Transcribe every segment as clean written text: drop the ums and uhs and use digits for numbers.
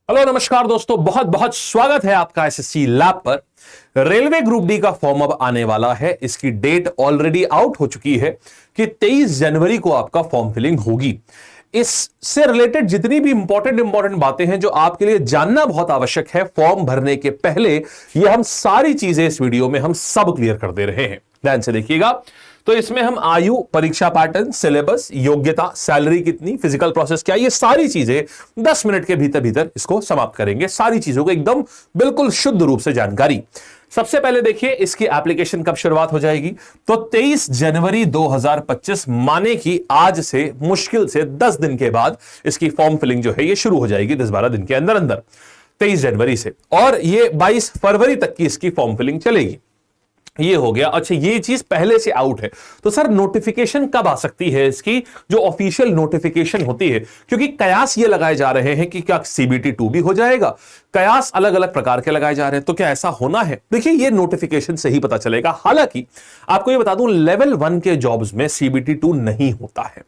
Hello नमस्कार दोस्तों, बहुत बहुत स्वागत है आपका एसएससी लैब पर। रेलवे ग्रुप डी का फॉर्म अब आने वाला है। इसकी डेट ऑलरेडी आउट हो चुकी है कि 23 जनवरी को आपका फॉर्म फिलिंग होगी। इससे रिलेटेड जितनी भी इंपॉर्टेंट बातें हैं जो आपके लिए जानना बहुत आवश्यक है फॉर्म भरने के पहले, ये हम सारी चीजें इस वीडियो में हम सब क्लियर कर दे रहे हैं। ध्यान से देखिएगा। तो इसमें हम आयु, परीक्षा पैटर्न, सिलेबस, योग्यता, सैलरी कितनी, फिजिकल प्रोसेस क्या, ये सारी चीजें 10 मिनट के भीतर भीतर इसको समाप्त करेंगे। सारी चीजों को एकदम बिल्कुल शुद्ध रूप से जानकारी। सबसे पहले देखिए इसकी एप्लीकेशन कब शुरुआत हो जाएगी। तो 23 जनवरी 2025 माने कि आज से मुश्किल से 10 दिन के बाद इसकी फॉर्म फिलिंग जो है ये शुरू हो जाएगी, 10-12 दिन के अंदर अंदर 23 जनवरी से, और ये 22 फरवरी तक की इसकी फॉर्म फिलिंग चलेगी। ये हो गया। अच्छा, ये चीज पहले से आउट है तो सर नोटिफिकेशन कब आ सकती है इसकी, जो ऑफिशियल नोटिफिकेशन होती है, क्योंकि कयास ये लगाए जा रहे हैं कि क्या CBT 2 भी हो जाएगा। कयास अलग अलग प्रकार के लगाए जा रहे हैं, तो क्या ऐसा होना है? देखिए ये नोटिफिकेशन से ही पता चलेगा। हालांकि आपको ये बता दूं, लेवल 1 के जॉब्स में CBT 2 नहीं होता है।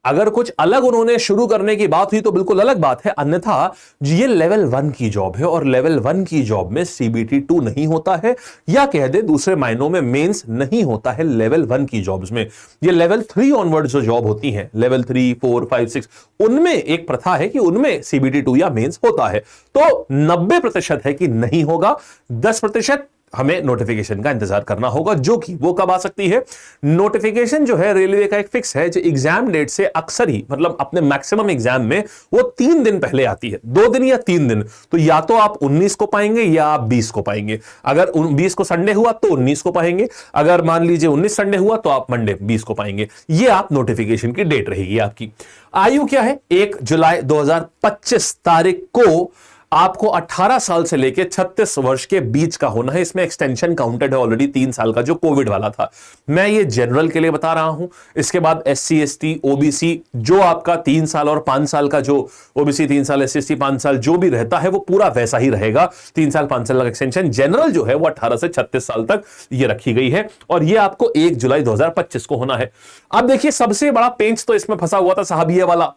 अगर कुछ अलग उन्होंने शुरू करने की बात हुई तो बिल्कुल अलग बात है, अन्यथा ये लेवल 1 की जॉब है और लेवल 1 की जॉब में CBT 2 नहीं होता है, या कह दे दूसरे मायनों में मेंस नहीं होता है लेवल 1 की जॉब्स में। ये लेवल 3 ऑनवर्ड जो जॉब होती हैं, लेवल 3, 4, 5, 6, उनमें एक प्रथा है कि उनमें CBT 2 या मेंस होता है। तो 90% है कि नहीं होगा, 10% हमें नोटिफिकेशन का इंतजार करना होगा, जो कि वो कब आ सकती है। नोटिफिकेशन जो है रेलवे का एक फिक्स है, जो एग्जाम डेट से अक्सर ही, मतलब अपने मैक्सिमम एग्जाम में वो 3 दिन पहले आती है, 2 दिन या 3 दिन। तो या तो आप 19 को पाएंगे या आप 20 को पाएंगे। अगर 20 को संडे हुआ तो 19 को पाएंगे, अगर मान लीजिए 19 संडे हुआ तो आप मंडे 20 को पाएंगे। ये आप नोटिफिकेशन की डेट रहेगी आपकी। आयु क्या है? 1 जुलाई 2025 तारीख को आपको 18 साल से लेकर 36 वर्ष के बीच का होना है। इसमें एक्सटेंशन काउंटेड है ऑलरेडी 3 साल का, जो कोविड वाला था। मैं ये जनरल के लिए बता रहा हूं। इसके बाद SC ST OBC जो आपका 3 साल और 5 साल का, जो OBC 3 साल, SC ST 5 साल जो भी रहता है वो पूरा वैसा ही रहेगा। 3 साल 5 साल का एक्सटेंशन। जनरल जो है वो 18 से 36 साल तक ये रखी गई है, और ये आपको 1 जुलाई 2025 को होना है। अब देखिए सबसे बड़ा पेंच तो इसमें फंसा हुआ था साहब ये वाला,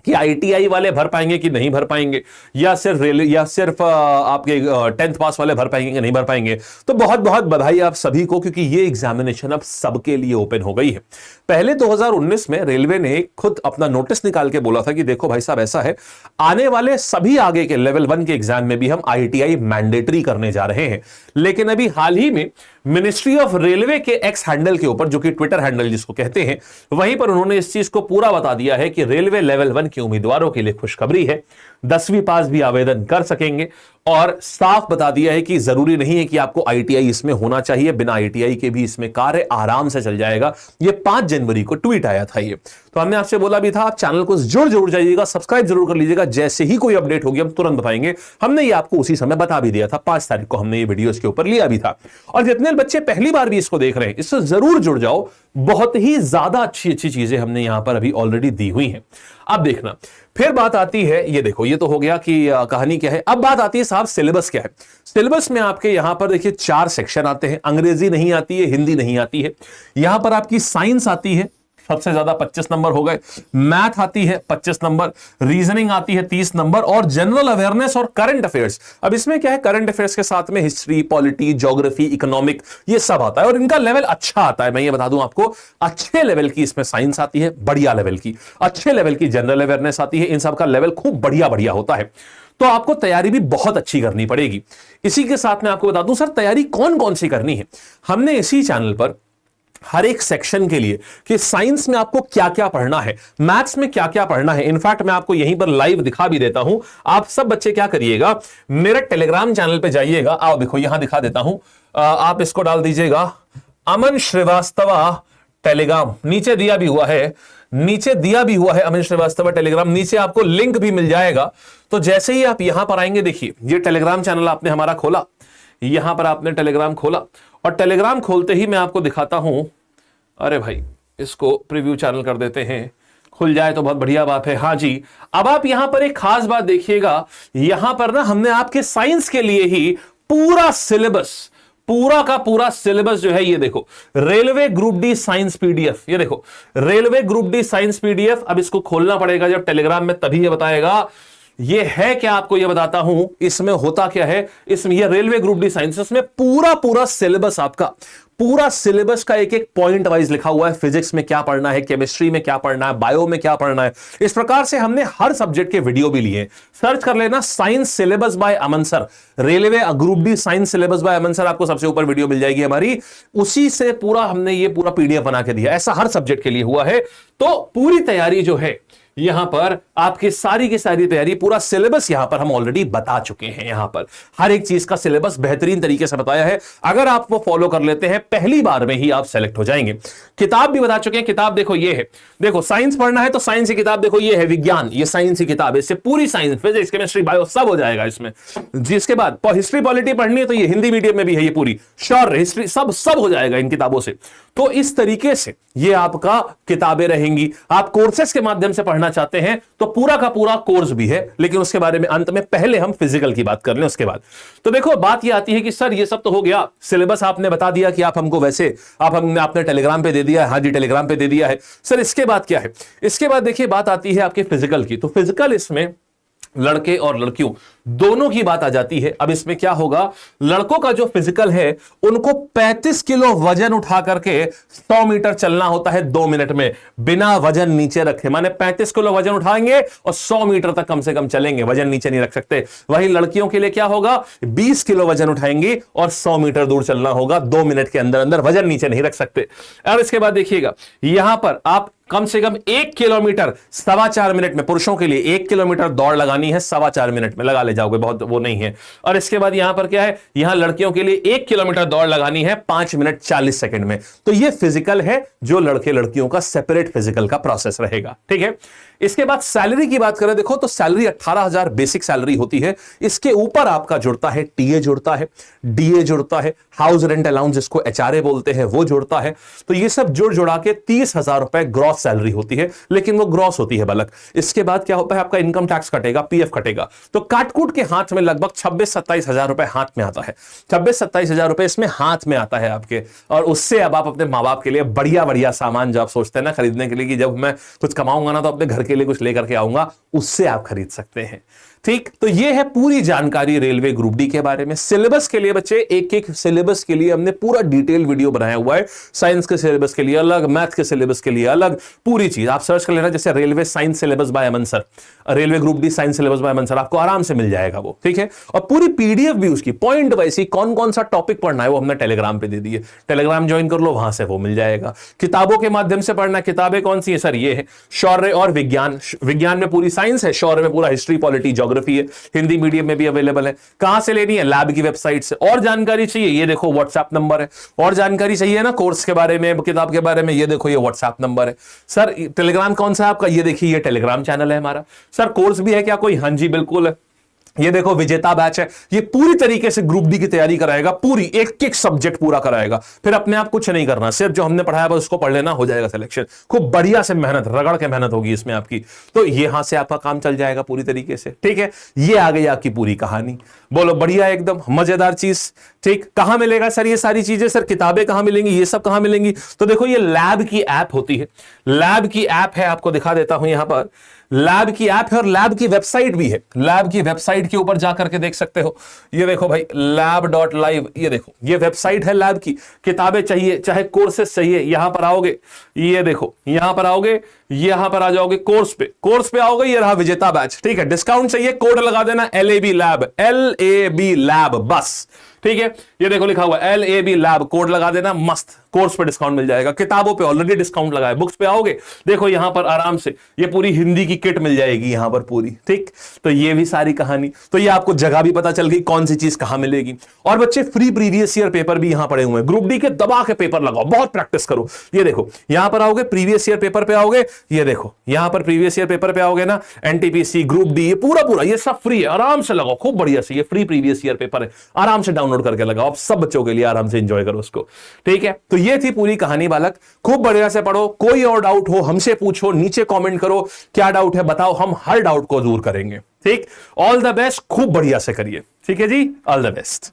कि ITI वाले भर पाएंगे कि नहीं भर पाएंगे, या सिर्फ आपके 10th पास वाले भर पाएंगे कि नहीं भर पाएंगे। तो बहुत बहुत बधाई आप सभी को, क्योंकि ये एग्जामिनेशन अब सबके लिए ओपन हो गई है। पहले 2019 में रेलवे ने खुद अपना नोटिस निकाल के बोला था कि देखो भाई साहब ऐसा है, आने वाले सभी आगे के लेवल 1 के एग्जाम में भी हम ITI मैंडेटरी करने जा रहे हैं। लेकिन अभी हाल ही में मिनिस्ट्री ऑफ रेलवे के एक्स हैंडल के ऊपर, जो कि ट्विटर हैंडल जिसको कहते हैं, वहीं पर उन्होंने इस चीज को पूरा बता दिया है कि रेलवे लेवल 1 के उम्मीदवारों के लिए खुशखबरी है, 10वीं पास भी आवेदन कर सकेंगे। और साफ बता दिया है कि जरूरी नहीं है कि आपको ITI इसमें होना चाहिए, बिना ITI के भी इसमें कार्य आराम से चल जाएगा। ये 5 जनवरी को ट्वीट आया था ये। तो हमने आपसे बोला भी था आप चैनल को जरूर जाइएगा, सब्सक्राइब जरूर कर लीजिएगा। जैसे ही कोई अपडेट होगी हम तुरंत बताएंगे। हमने ये आपको उसी समय बता भी दिया था, 5 तारीख को हमने ये वीडियो इसके ऊपर लिया भी था। और जितने बच्चे पहली बार भी इसको देख रहे हैं, इससे जरूर जुड़ जाओ। बहुत ही ज्यादा अच्छी चीजें हमने यहां पर अभी ऑलरेडी दी हुई हैं। अब देखना, फिर बात आती है, ये देखो ये तो हो गया कि कहानी क्या है। अब बात आती है साहब सिलेबस क्या है। सिलेबस में आपके यहां पर देखिए 4 सेक्शन आते हैं। अंग्रेजी नहीं आती है, हिंदी नहीं आती है। यहां पर आपकी साइंस आती है, सबसे ज्यादा 25 नंबर हो गए। मैथ आती है 25 नंबर, रीजनिंग आती है 30 नंबर, और जनरल अवेयरनेस और करंट अफेयर्स। अब इसमें क्या है, करंट अफेयर्स के साथ में हिस्ट्री, पॉलिटी, ज्योग्राफी, इकोनॉमिक, ये सब आता है, और इनका लेवल अच्छा आता है। मैं ये बता दूं आपको, अच्छे लेवल की इसमें साइंस आती है, बढ़िया लेवल की। अच्छे लेवल की जनरल अवेयरनेस आती है। इन सब का लेवल खूब बढ़िया होता है। तो आपको तैयारी भी बहुत अच्छी करनी पड़ेगी। इसी के साथ में आपको बता दूं सर तैयारी कौन कौन सी करनी है। हमने इसी चैनल पर हर एक सेक्शन के लिए कि साइंस में आपको क्या क्या पढ़ना है, मैथ्स में क्या क्या पढ़ना है, इनफैक्ट मैं आपको यहीं पर लाइव दिखा भी देता हूं। आप सब बच्चे क्या करिएगा, मेरे टेलीग्राम चैनल पे जाइएगा। आओ देखो यहां दिखा देता हूं, आप इसको डाल दीजिएगा, अमन श्रीवास्तव टेलीग्राम। नीचे दिया भी हुआ है, अमन श्रीवास्तव टेलीग्राम। नीचे आपको लिंक भी मिल जाएगा। तो जैसे ही आप यहां पर आएंगे, देखिए ये टेलीग्राम चैनल आपने हमारा खोला, यहां पर आपने टेलीग्राम खोला, और टेलीग्राम खोलते ही मैं आपको दिखाता हूं। अरे भाई इसको प्रीव्यू चैनल कर देते हैं, खुल जाए तो बहुत बढ़िया बात है। हाँ जी, अब आप यहां पर एक खास बात देखिएगा, यहां पर ना हमने आपके साइंस के लिए ही पूरा सिलेबस, पूरा का पूरा सिलेबस जो है ये देखो, railway group D science PDF. ये देखो railway group D science PDF. अब इसको खोलना पड़ेगा जब टेलीग्राम में, तभी ये बताएगा ये है क्या आपको ये बताता हूं, इसमें होता क्या है, इसमें ये रेलवे ग्रुप डी साइंस, इसमें पूरा सिलेबस आपका, पूरा सिलेबस का एक एक पॉइंट वाइज लिखा हुआ है। फिजिक्स में क्या पढ़ना है, केमिस्ट्री में क्या पढ़ना है, बायो में क्या पढ़ना है, इस प्रकार से हमने हर सब्जेक्ट के वीडियो भी लिए। सर्च कर लेना science syllabus by Aman sir, railway group D science syllabus by Aman sir, आपको सबसे ऊपर वीडियो मिल जाएगी हमारी, उसी से पूरा हमने ये पूरा पीडीएफ बना के दिया। ऐसा हर सब्जेक्ट के लिए हुआ है। तो पूरी तैयारी जो है यहां पर आपकी सारी की सारी तैयारी, पूरा सिलेबस यहां पर हम ऑलरेडी बता चुके हैं। यहां पर हर एक चीज का सिलेबस बेहतरीन तरीके से बताया है। अगर आप वो फॉलो कर लेते हैं पहली बार में ही आप सेलेक्ट हो जाएंगे। किताब भी बता चुके हैं, किताब देखो ये है, देखो साइंस पढ़ना है तो साइंस की किताब देखो ये है, विज्ञान, ये साइंस की किताब है, इससे पूरी साइंस, फिजिक्स, केमिस्ट्री, बायो सब हो जाएगा इसमें। जिसके बाद हिस्ट्री पॉलिटी पढ़नी है तो ये हिंदी मीडियम में भी है, ये पूरी शॉर्ट हिस्ट्री सब हो जाएगा इन किताबों से। तो इस तरीके से ये आपका किताबें रहेंगी। आप कोर्सेस के माध्यम से पढ़ना चाहते हैं तो पूरा का पूरा कोर्स भी है, लेकिन उसके बारे में अंत में पहले हम फिजिकल की बात कर लें उसके बाद। तो देखो बात ये आती है कि सर ये सब तो हो गया, सिलेबस आपने बता दिया कि आप हमको वैसे आपने टेलीग्राम पे दे दिया है। हाँ जी टेलीग्राम पे दे दिया है। सर इसके बाद क्या है, इसके बाद देखिए बात आती है आपके फिजिकल की। तो फिजिकल इसमें लड़के और लड़कियों दोनों की बात आ जाती है। अब इसमें क्या होगा, लड़कों का जो फिजिकल है उनको 35 किलो वजन उठा करके 100 मीटर चलना होता है 2 मिनट में, बिना वजन नीचे रखे। माने 35 किलो वजन उठाएंगे और 100 मीटर तक कम से कम चलेंगे, वजन नीचे नहीं रख सकते। वही लड़कियों के लिए क्या होगा, 20 किलो वजन उठाएंगे और 100 मीटर दूर चलना होगा 2 मिनट के अंदर अंदर, वजन नीचे नहीं रख सकते। और इसके बाद देखिएगा यहां पर आप कम से कम 1 किलोमीटर 4.25 मिनट में, पुरुषों के लिए 1 किलोमीटर दौड़ लगानी है 4.25 मिनट में, लगा ले जाओगे, बहुत वो नहीं है। और इसके बाद यहां पर क्या है, यहां लड़कियों के लिए 1 किलोमीटर दौड़ लगानी है 5 मिनट 40 सेकंड में। तो ये फिजिकल है जो लड़के लड़कियों का सेपरेट फिजिकल का प्रोसेस रहेगा, ठीक है। इसके बाद सैलरी की बात करें, देखो तो सैलरी 18,000 बेसिक सैलरी होती है। इसके ऊपर आपका जुड़ता है टीए जुड़ता है, डीए जुड़ता है, हाउस रेंट अलाउंस जिसको एचआरए बोलते हैं वो जुड़ता है। तो ये सब जुड़ा के 30,000 रुपए ग्रॉस सैलरी होती है, लेकिन वो ग्रॉस होती है बलक। इसके बाद क्या होता है, आपका इनकम टैक्स कटेगा, पीएफ कटेगा। तो काटकूट के हाथ में लगभग 26-27 हजार रुपए हाथ में आता है। 26-27 हजार रुपए इसमें हाथ में आता है आपके। और उससे अब आप अपने माँ बाप के लिए बढ़िया बढ़िया सामान जो आप सोचते हैं ना खरीदने के लिए कि जब मैं कुछ कमाऊंगा ना तो अपने घर के लिए कुछ लेकर के आऊंगा, उससे आप खरीद सकते हैं। ठीक, तो ये है पूरी जानकारी रेलवे ग्रुप डी के बारे में। सिलेबस के लिए बच्चे एक एक सिलेबस के लिए हमने पूरा डिटेल वीडियो बनाया हुआ है। साइंस के सिलेबस के लिए अलग, मैथ के सिलेबस के लिए अलग, पूरी चीज आप सर्च कर लेना, जैसे railway science syllabus by Aman sir, railway group D science syllabus by Aman sir, आपको आराम से मिल जाएगा वो, ठीक है। और पूरी पीडीएफ भी उसकी पॉइंट वाइज कौन कौन सा टॉपिक पढ़ना है वो हमने टेलीग्राम पे दे दी है। टेलीग्राम ज्वाइन कर लो, वहां से वो मिल जाएगा। किताबों के माध्यम से पढ़ना, किताबें कौन सी है सर, ये है शौर्य और विज्ञान। विज्ञान में पूरी साइंस है, शौर्य में पूरा हिस्ट्री पॉलिटी ज्योग्राफी है, हिंदी मीडियम में भी अवेलेबल है। कहां से लेनी है, लैब की वेबसाइट से। और जानकारी चाहिए, ये देखो व्हाट्सएप नंबर है। और जानकारी चाहिए ना कोर्स के बारे में, किताब के बारे में, ये देखो ये व्हाट्सएप नंबर है। सर टेलीग्राम कौन सा है आपका, ये देखिए ये टेलीग्राम चैनल है हमारा। सर कोर्स भी है क्या कोई, हाँ जी बिल्कुल है। ये देखो विजेता बैच है, ये पूरी तरीके से ग्रुप डी की तैयारी कराएगा, पूरी एक एक सब्जेक्ट पूरा कराएगा। फिर अपने आप कुछ नहीं करना, सिर्फ जो हमने पढ़ाया बस उसको पढ़ लेना, हो जाएगा सिलेक्शन। खूब बढ़िया से मेहनत, रगड़ के मेहनत होगी इसमें आपकी, तो यहां से आपका काम चल जाएगा पूरी तरीके से, ठीक है। ये आ गई आपकी पूरी कहानी, बोलो बढ़िया एकदम मजेदार चीज, ठीक। कहां मिलेगा सर ये सारी चीजें, सर किताबें कहां मिलेंगी, ये सब कहां मिलेंगी। तो देखो ये लैब की ऐप होती है, लैब की ऐप है, आपको दिखा देता हूं यहां पर। लैब की ऐप है और लैब की वेबसाइट भी है। लैब की वेबसाइट के ऊपर जाकर के देख सकते हो, ये देखो भाई lab.live, ये देखो ये वेबसाइट है लैब की। किताबें चाहिए चाहे कोर्सेस चाहिए, यहां पर आओगे, ये देखो यहां पर आओगे, यहां पर आ जाओगे कोर्स पे आओगे, ये रहा विजेता बैच, ठीक है। डिस्काउंट चाहिए, कोड लगा देना LAB लैब बस, ठीक है। ये देखो लिखा हुआ LAB लैब, कोड लगा देना, मस्त कोर्स पे डिस्काउंट मिल जाएगा। किताबों पे ऑलरेडी डिस्काउंट लगा है। बुक्स पे आओगे, देखो यहां पर आराम से ये पूरी हिंदी की किट मिल जाएगी यहां पर पूरी, ठीक। तो ये भी सारी कहानी, तो ये आपको जगह भी पता चल गई कौन सी चीज कहां मिलेगी। और बच्चे फ्री प्रीवियस ईयर पेपर भी यहां पड़े हुए हैं। ग्रुप डी के दबा के पेपर लगाओ, बहुत प्रैक्टिस करो। ये देखो यहां पर आओगे, प्रीवियस ईयर पेपर पे आओगे, ये देखो यहां पर प्रीवियस ईयर पेपर पे आओगे ना, NTPC ग्रुप डी, ये पूरा ये सब फ्री है, आराम से लगाओ खूब बढ़िया से। ये फ्री प्रीवियस ईयर पेपर है, आराम से डाउनलोड करके लगाओ, सब बच्चों के लिए आराम से एंजॉय करो उसको, ठीक है। तो ये थी पूरी कहानी बालक, खूब बढ़िया से पढ़ो। कोई और डाउट हो हमसे पूछो, नीचे कमेंट करो क्या डाउट है बताओ, हम हर डाउट को दूर करेंगे, ठीक। ऑल द बेस्ट, खूब बढ़िया से करिए, ठीक है जी, ऑल द बेस्ट।